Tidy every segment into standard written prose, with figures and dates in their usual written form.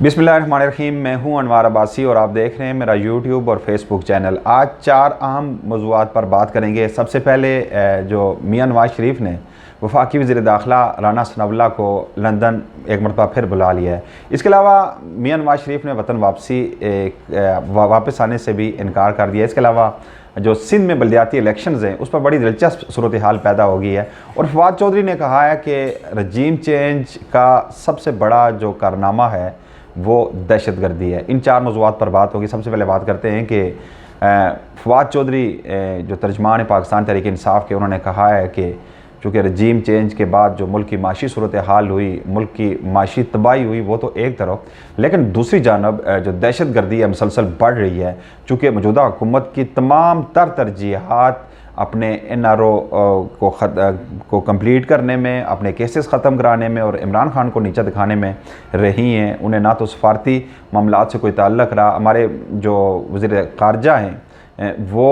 बिस्मिल्लाहिर्रहमानिर्रहीम। मैं हूं अनवार अब्बासी और आप देख रहे हैं मेरा यूट्यूब और फेसबुक चैनल। आज 4 अहम मौज़ूआत पर बात करेंगे। सबसे पहले जो मियां नवाज शरीफ ने वफाकी वज़ीर दाखिला राना सनाउल्लाह को लंदन एक मरतबा फिर बुला लिया है। इसके अलावा मियां नवाज शरीफ ने वतन वापस आने से भी इनकार कर दिया। इसके अलावा जो सिंध में बल्दियाती इलेक्शंस हैं उस पर बड़ी दिलचस्प सूरत हाल पैदा हो गई है और फवाद चौधरी ने कहा है कि रजीम चेंज का सबसे बड़ा जो कारनामा है वो दहशतगर्दी है। इन 4 मौज़ूआत पर बात होगी। सबसे पहले बात करते हैं कि फवाद चौधरी जो तर्जमान पाकिस्तान तहरीक इंसाफ के, उन्होंने कहा है कि चूँकि रजीम चेंज के बाद जो मुल्क की माशी सूरत हाल हुई, मुल्क की माशी तबाही हुई, वो तो एक तरफ, लेकिन दूसरी जानब जो दहशतगर्दी है मुसलसल बढ़ रही है। चूँकि मौजूदा हुकूमत की तमाम तरजीहात अपने NRO को कंप्लीट करने में, अपने केसेस ख़त्म कराने में और इमरान खान को नीचा दिखाने में रही हैं। उन्हें ना तो सफारती मामलात से कोई ताल्लुक़ रहा। हमारे जो वज़ीर ख़ारजा हैं वो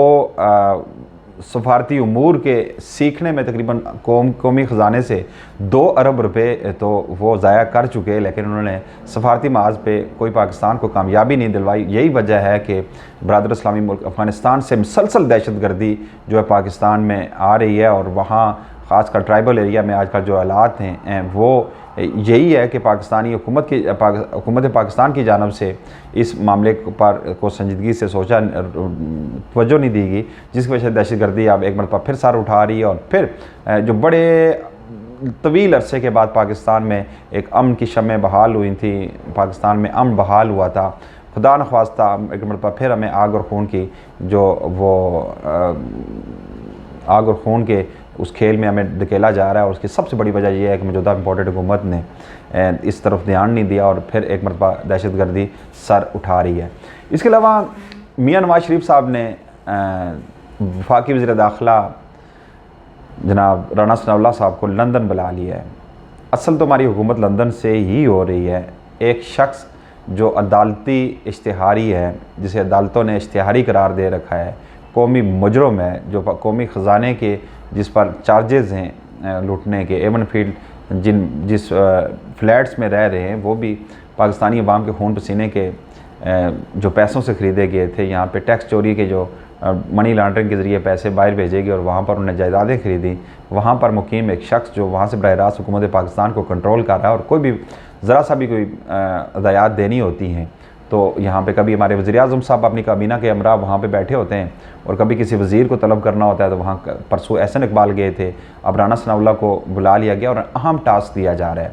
सफारती उमूर के सीखने में तकरीबन कौमी ख़जाने से 2 अरब रुपए तो वो ज़ाया कर चुके हैं, लेकिन उन्होंने सफारती महाज पे कोई पाकिस्तान को कामयाबी नहीं दिलवाई। यही वजह है कि बरदर इस्लामी मुल्क अफ़गानिस्तान से मुसलसल दहशतगर्दी जो है पाकिस्तान में आ रही है और वहाँ ख़ासकर ट्राइबल एरिया में आजकल जो हालात हैं वो यही है कि हुकूमत पाकिस्तान की जानब से इस मामले पर को संजीदगी से सोचा तवज्जो नहीं दी गई, जिसकी वजह से दहशतगर्दी अब एक मरतबा फिर सर उठा रही है। और फिर जो बड़े तवील अरसे के बाद पाकिस्तान में एक अमन की शमें बहाल हुई थी, पाकिस्तान में अमन बहाल हुआ था, खुदा न ख्वास्ता एक मरतबा फिर हमें आग और खून की आग और खून के उस खेल में हमें धकेला जा रहा है। और उसकी सबसे बड़ी वजह यह है कि मौजूदा इम्पोर्टेड हुकूमत ने इस तरफ ध्यान नहीं दिया और फिर एक मरतबा दहशतगर्दी सर उठा रही है। इसके अलावा मियां नवाज शरीफ साहब ने वफाकी वज़ीर दाखिला जनाब राना सनाउल्लाह साहब को लंदन बुला लिया है। असल तो हमारी हुकूमत लंदन से ही हो रही है। एक शख्स जो अदालती इश्तिहारी है, जिसे अदालतों ने इश्तिहारी करार दे रखा है, कौमी मुजरम है, जो कौमी ख़जाने के जिस पर चार्जेज़ हैं लूटने के, एवन फील्ड जिस फ्लैट्स में रह रहे हैं वो भी पाकिस्तानी अवाम के खून पसीने के जो पैसों से ख़रीदे गए थे। यहाँ पे टैक्स चोरी के जो मनी लॉन्ड्रिंग के ज़रिए पैसे बाहर भेजे गए और वहाँ पर उन्हें जायदादें खरीदी। वहाँ पर मुकीम एक शख्स जो वहाँ से बरह रास्त हुकूमत पाकिस्तान को कंट्रोल कर रहा है और कोई भी ज़रा सा भी कोई हदायत देनी होती हैं तो यहाँ पे कभी हमारे वज़ीर-ए-आज़म साहब अपनी काबीना के हमरा वहाँ पे बैठे होते हैं और कभी किसी वज़ीर को तलब करना होता है तो वहाँ परसों एहसन इकबाल गए थे, अब राना सनाउल्लाह को बुला लिया गया और अहम टास्क दिया जा रहा है।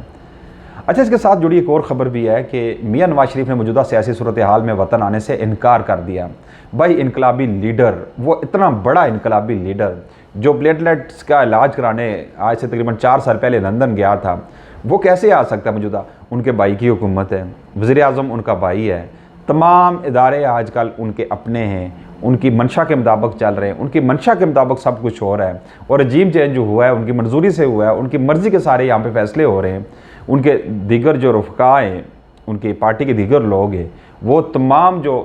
अच्छा, इसके साथ जुड़ी एक और ख़बर भी है कि मियां नवाज शरीफ ने मौजूदा सियासी सूरत हाल में वतन आने से इनकार कर दिया। भाई इनकलाबी लीडर, वो इतना बड़ा इनकलाबी लीडर जो प्लेटलेट्स का इलाज कराने आज से तकरीबन 4 साल पहले लंदन गया था, वो कैसे आ सकता है? मौजूदा उनके भाई की हुकूमत है, वज़ीर-ए-आज़म उनका भाई है, तमाम इदारे आजकल उनके अपने हैं, उनकी मंशा के मुताबिक चल रहे हैं, उनकी मंशा के मुताबिक सब कुछ हो रहा है और रजीम चेंज जो हुआ है उनकी मंजूरी से हुआ है, उनकी मर्ज़ी के सारे यहाँ पे फैसले हो रहे हैं। उनके दीगर जो रफ़का हैं, उनकी पार्टी के दीगर लोग हैं, वो तमाम जो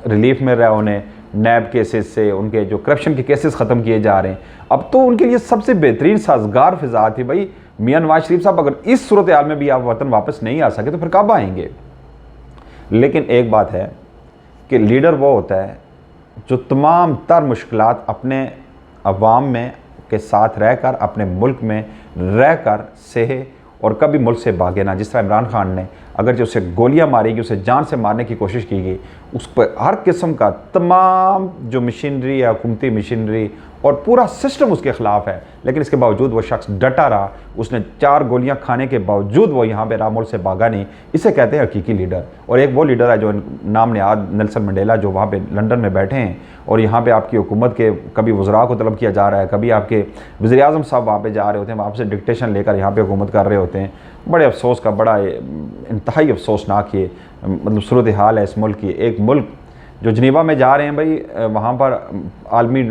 रिलीफ में रहे, उन्हें नैब केसेस से उनके जो करप्शन के केसेस ख़त्म किए जा रहे हैं। अब तो उनके लिए सबसे बेहतरीन साजगार फ़िज़ा थी। भाई मियां नवाज शरीफ साहब अगर इस सूरत हाल में भी आप वतन वापस नहीं आ सके तो फिर कब आएंगे? लेकिन एक बात है कि लीडर वो होता है जो तमाम तर मुश्किलात अपने अवाम में के साथ रहकर, अपने मुल्क में रहकर सहे और कभी मुल्क से भागे ना। जिस तरह इमरान खान ने अगर जो उसे गोलियां मारी गई, उसे जान से मारने की कोशिश की गई, उस पर हर किस्म का तमाम जो मशीनरी है, हुकूमती मशीनरी और पूरा सिस्टम उसके ख़िलाफ़ है, लेकिन इसके बावजूद वो शख्स डटा रहा। उसने 4 गोलियां खाने के बावजूद वो यहाँ पे रामुल से भागा नहीं। इसे कहते हैं हकीकी लीडर। और एक वो लीडर है जो नाम नेहाद नेल्सन मंडेला, जो वहाँ पे लंदन में बैठे हैं और यहाँ पे आपकी हुकूमत के कभी वज़रा को तलब किया जा रहा है, कभी आपके वज़ीर-ए-आज़म साहब वहाँ पे जा रहे होते हैं, वहाँ से डिक्टेशन लेकर यहाँ पे हुकूमत कर रहे होते हैं। बड़े अफसोस का, बड़ा इंतहाई अफसोसनाक ये मतलब सूरत हाल है इस मुल्क की। एक मुल्क जो जनीवा में जा रहे हैं भाई, वहाँ पर आलमी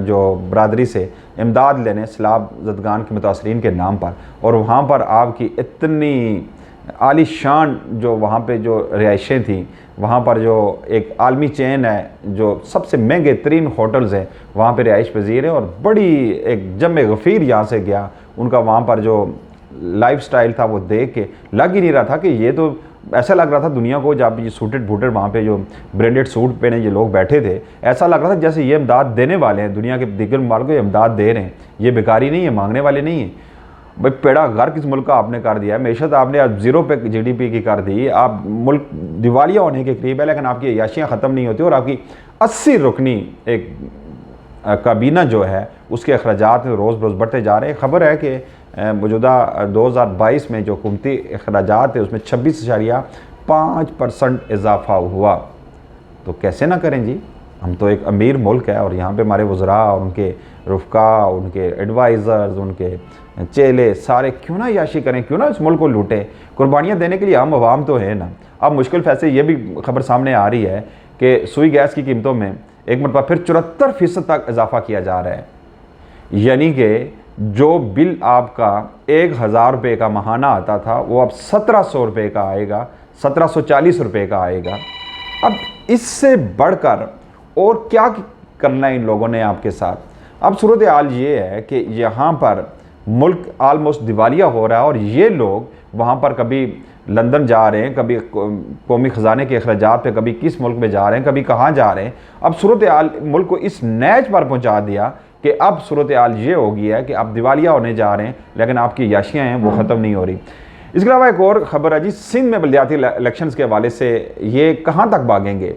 जो बरादरी से इमदाद लेने सैलाब ज़दगान के मुतासरीन के नाम पर, और वहाँ पर आपकी इतनी आलीशान जो वहाँ पे जो रिहाइशें थी, वहाँ पर जो एक आलमी चेन है जो सबसे महंगे तरीन होटल्स हैं, वहाँ पे रिहाइश पजीर है और बड़ी एक जम गफ़ीर यहाँ से गया। उनका वहाँ पर जो लाइफस्टाइल था वो देख के लग ही नहीं रहा था कि ये तो ऐसा लग रहा था दुनिया को, जब ये सूटेड बूटेड वहाँ पे जो ब्रांडेड सूट पहने ये लोग बैठे थे, ऐसा लग रहा था जैसे ये इमदाद देने वाले हैं, दुनिया के दिग्गज ममालिक को इमदाद दे रहे हैं, ये बेकारी नहीं है, मांगने वाले नहीं हैं। भाई पेड़ा घर किस मुल्क का आपने कर दिया है, मैशत आपने अब 0 पे GDP की कर दी, आप मुल्क दिवालिया होने के करीब है, लेकिन आपकी अय्याशियाँ ख़त्म नहीं होती और आपकी 80 रुकनी एक काबीना जो है उसके अखराजात रोज़ रोज़ बढ़ते जा रहे हैं। ख़बर है कि मौजूदा 2022 में जो हुकूमती अखराजात है उसमें 26.5% इजाफा हुआ। तो कैसे ना करें जी, हम तो एक अमीर मुल्क है और यहाँ पे हमारे वज़रा और उनके रुफ़का, उनके एडवाइज़र्स, उनके चेले सारे क्यों ना याशी करें, क्यों ना इस मुल्क को लूटें। कुर्बानियाँ देने के लिए हम अवाम तो है ना। अब मुश्किल फैसले ये भी खबर सामने आ रही है कि सुई गैस की कीमतों में एक मरतबा फिर 74% तक इजाफा किया जा रहा है, यानी कि जो बिल आपका 1000 रुपये का महाना आता था वो अब 1700 रुपये का आएगा, 1740 रुपये का आएगा। अब इससे बढ़कर और क्या करना है इन लोगों ने आपके साथ। अब सूरत हाल ये है कि यहाँ पर मुल्क आलमोस्ट दिवालिया हो रहा है और ये लोग वहाँ पर कभी लंदन जा रहे हैं, कभी कौमी ख़जाने के अखराजात पे, कभी किस मुल्क में जा रहे हैं, कभी कहाँ जा रहे हैं। अब सूरत हाल मुल्क को इस नैज पर पहुँचा दिया कि अब सूरत हाल ये हो गई है कि आप दिवालिया होने जा रहे हैं, लेकिन आपकी याशियाँ हैं वो ख़त्म नहीं हो रही। इसके अलावा एक और ख़बर है जी, सिंध में बलदियाती इलेक्शंस के हवाले से ये कहाँ तक भागेंगे,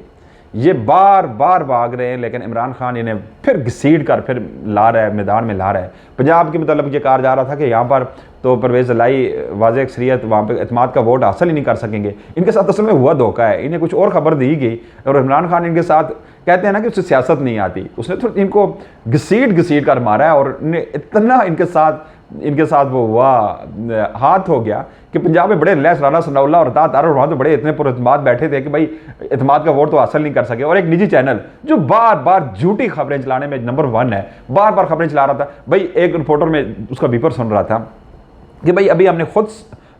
ये बार बार भाग रहे हैं, लेकिन इमरान खान इन्हें फिर घसीट कर फिर ला रहा है, मैदान में ला रहा है। पंजाब के मतलब ये कहा जा रहा था कि यहाँ पर तो परवेज़ लाई वाज़ेह अक्सरियत, वहाँ पे इत्मीनान का वोट हासिल ही नहीं कर सकेंगे। इनके साथ असल में हुआ धोखा है, इन्हें कुछ और खबर दी गई और इमरान खान इनके साथ कहते हैं ना कि उससे सियासत नहीं आती, उसने तो इनको घसीट कर मारा है और इतना इनके साथ वो हुआ हाथ हो गया कि पंजाब में बड़े लैस राना सनाउल्लाह और अता तारर वहाँ तो बड़े इतने पुरइत्माद बैठे थे कि भाई इत्मीनान का वोट तो हासिल नहीं कर सके। और एक निजी चैनल जो बार बार झूठी खबरें चलाने में नंबर 1 है, बार बार खबरें चला रहा था। भाई एक रिपोर्टर में उसका बीपर सुन रहा था कि भाई अभी हमने खुद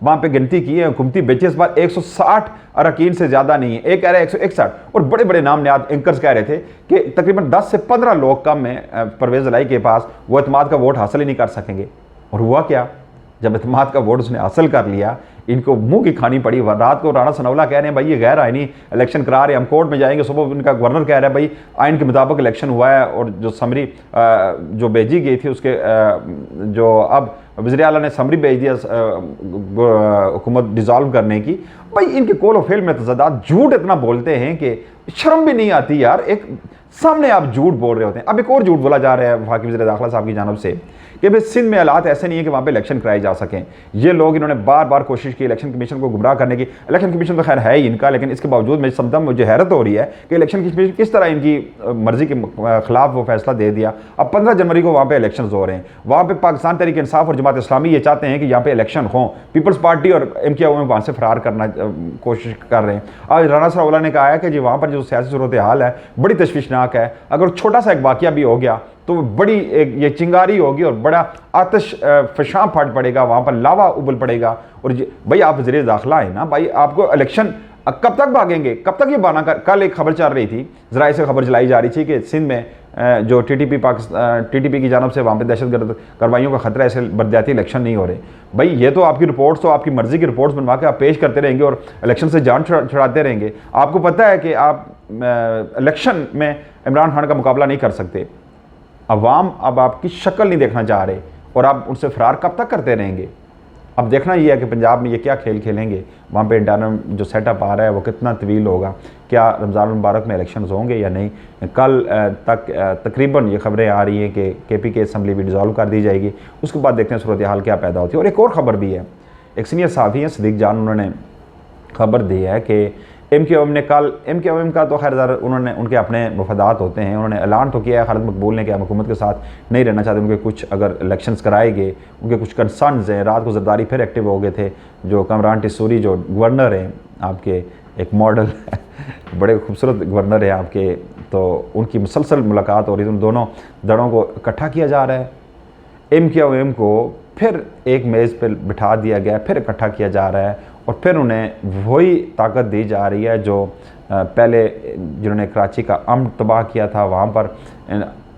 वहाँ पे गिनती की है, हुकूमती बेचे इस बार 160 अरकान से ज़्यादा नहीं है, एक कह रहा है 161, और बड़े बड़े नाम नियाद एंकर्स कह रहे थे कि तकरीबन 10 से 15 लोग कम हैं परवेज़ लाई के पास, वो इत्मीनान का वोट हासिल ही नहीं कर सकेंगे। और हुआ क्या, जब इत्मीनान का वोट उसने हासिल कर लिया, इनको मुंह की खानी पड़ी। रात को राणा सनाउल्लाह कह रहे हैं भाई ये गैर आइनी इलेक्शन करा रहे हैं, हम कोर्ट में जाएंगे। सुबह उनका गवर्नर कह रहा है भाई आइन के मुताबिक इलेक्शन हुआ है, और जो समरी जो भेजी गई थी उसके जो अब वज़ीर आला ने समरी भेज दिया हुकूमत डिज़ोल्व करने की। भाई इनके कोल फेल में तज़ादात, झूठ इतना बोलते हैं कि शर्म भी नहीं आती यार, एक सामने आप झूठ बोल रहे होते हैं। अब एक और झूठ बोला जा रहा है वफाकी वज़ीर दाखिला साहब की जानब से कि भाई सिंध में हालात ऐसे नहीं है कि वहाँ पे इलेक्शन कराए जा सकें। ये लोग इन्होंने बार बार कोशिश की इलेक्शन कमीशन को गुमराह करने की। इलेक्शन कमीशन तो खैर है ही इनका, लेकिन इसके बावजूद मैं समझता मुझे हैरत हो रही है कि इलेक्शन कमीशन किस तरह इनकी मर्जी के खिलाफ वो फैसला दे दिया। अब 15 जनवरी को वहाँ पे इलेक्शन हो रहे हैं, वहाँ पे पाकिस्तान तहरीक इंसाफ और जमात इस्लामी ये चाहते हैं कि यहाँ पे इलेक्शन हो, पीपल्स पार्टी और MKO वहाँ से फरार करना कोशिश कर रहे हैं। आज राणा सनाउल्लाह ने कहा है कि जी वहाँ पर जो सियासी सूरत हाल है बड़ी तशवीशनाक है, अगर छोटा सा एक वाक़या भी हो गया तो बड़ी एक ये चिंगारी होगी और बड़ा आतिश फशां फट पड़ेगा, वहाँ पर लावा उबल पड़ेगा। और भाई आप वज़ीर दाखिला है ना, भाई आपको इलेक्शन कब तक भागेंगे, कब तक ये बहाना कर। कल एक खबर चल रही थी, ज़राए से खबर चलाई जा रही थी कि सिंध में जो TTP की जानब से वहाँ पर दहशतगर्द कार्रवाइयों का खतरा है, ऐसे बर्दियाती इलेक्शन नहीं हो रहे। भाई ये तो आपकी रिपोर्ट्स, तो आपकी मर्ज़ी की रिपोर्ट्स बनवा के आप पेश करते रहेंगे और इलेक्शन से जान छुड़ाते रहेंगे। आपको पता है कि आप इलेक्शन में इमरान खान का मुकाबला नहीं कर सकते। अवाम अब आपकी शक्ल नहीं देखना चाह रहे और आप उनसे फरार कब तक करते रहेंगे। अब देखना ये है कि पंजाब में ये क्या खेल खेलेंगे, वहाँ पे इंटरनल जो सेटअप आ रहा है वो कितना तवील होगा, क्या रमज़ान मुबारक में इलेक्शंस होंगे या नहीं। कल तक तकरीबन ये खबरें आ रही हैं कि KPK असम्बली भी डिज़ोल्व कर दी जाएगी, उसके बाद देखते हैं सूरत हाल क्या पैदा होती है। और एक और ख़बर भी है, एक सीनियर साफ़ी हैं सदीक जान, उन्होंने खबर दी है कि MKO ने कल, MKO का तो खैर उन्होंने उनके अपने मफादात होते हैं, उन्होंने ऐलान तो किया है खालिद मकबूल ने कि हम हुकूमत के साथ नहीं रहना चाहते, उनके कुछ अगर इलेक्शंस कराए गए उनके कुछ कंसर्न्स हैं। रात को जरदारी फिर एक्टिव हो गए थे, जो कमरान टिसूरी जो गवर्नर हैं आपके, एक मॉडल बड़े खूबसूरत गवर्नर हैं आपके, तो उनकी मुसलसल मुलाकात हो रही थी, उन दोनों दड़ों को इकट्ठा किया जा रहा है। MKO को फिर एक मेज़ पर बिठा दिया गया, फिर इकट्ठा किया जा रहा है और फिर उन्हें वही ताकत दी जा रही है जो पहले जिन्होंने कराची का अमन तबाह किया था, वहाँ पर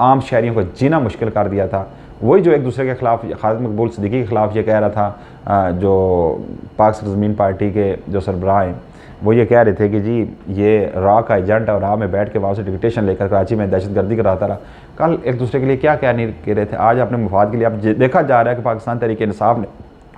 आम शहरियों को जीना मुश्किल कर दिया था, वही जो एक दूसरे के ख़िलाफ़ खालिद मकबूल सिद्दीकी के ख़िलाफ़ ये कह रहा था, जो पाक सरज़मीन पार्टी के जो सरबराह हैं वो ये कह रहे थे कि जी ये रा का एजेंट है और रा में बैठ के वहाँ से डिक्टेशन लेकर कराची में दहशतगर्दी कराता रहा। कल एक दूसरे के लिए क्या क्या नहीं कह रहे थे, आज अपने मुफाद के लिए अब देखा जा रहा है कि पाकिस्तान तहरीक इंसाफ ने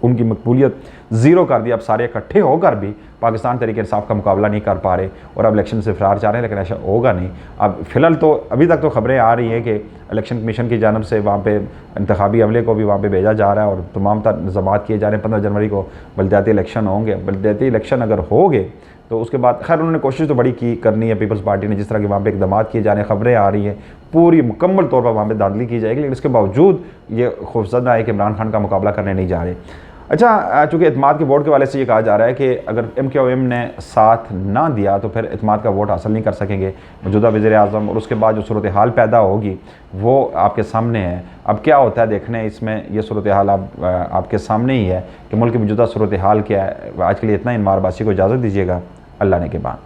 उनकी मकबूलियत ज़ीरो कर दी। अब सारे इकट्ठे होकर भी पाकिस्तान तहरीक इंसाफ का मुकाबला नहीं कर पा रहे और अब इलेक्शन से फरार चाह रहे हैं, लेकिन ऐसा होगा नहीं। अब फ़िलहाल तो अभी तक तो ख़बरें आ रही हैं कि इलेक्शन कमीशन की जानब से वहाँ पे इंतखाबी अमले को भी वहाँ पे भेजा जा रहा है और तमाम तर इंतज़ामात किए जा रहे हैं। 15 जनवरी को बलदियाती इलेक्शन होंगे। बलदियाती इलेक्शन अगर होंगे तो उसके बाद खैर उन्होंने कोशिश तो बड़ी की करनी है पीपल्स पार्टी ने, जिस तरह के वहाँ पे इकदाम किए जा रहे हैं, खबरें आ रही हैं, पूरी मुकम्मल तौर पर वहाँ पे धांधली की जाएगी, लेकिन इसके बावजूद ये खौफजदा है कि इमरान खान का मुकाबला करने नहीं जा रहे। अच्छा, चूँकि एतमाद के वोट के वाले से ये कहा जा रहा है कि अगर MQM ने साथ ना दिया तो फिर एतमाद का वोट हासिल नहीं कर सकेंगे मौजूदा वज़ीर-ए-आज़म, और उसके बाद जो सूरत हाल पैदा होगी वो आपके सामने है। अब क्या होता है देखने इसमें, ये सूरत हाल आपके सामने ही है कि मुल्क की मौजूदा सूरत हाल क्या है। आज के लिए इतना ही, मारबासी को इजाज़त दीजिएगा। अल्लाह ने के बाद।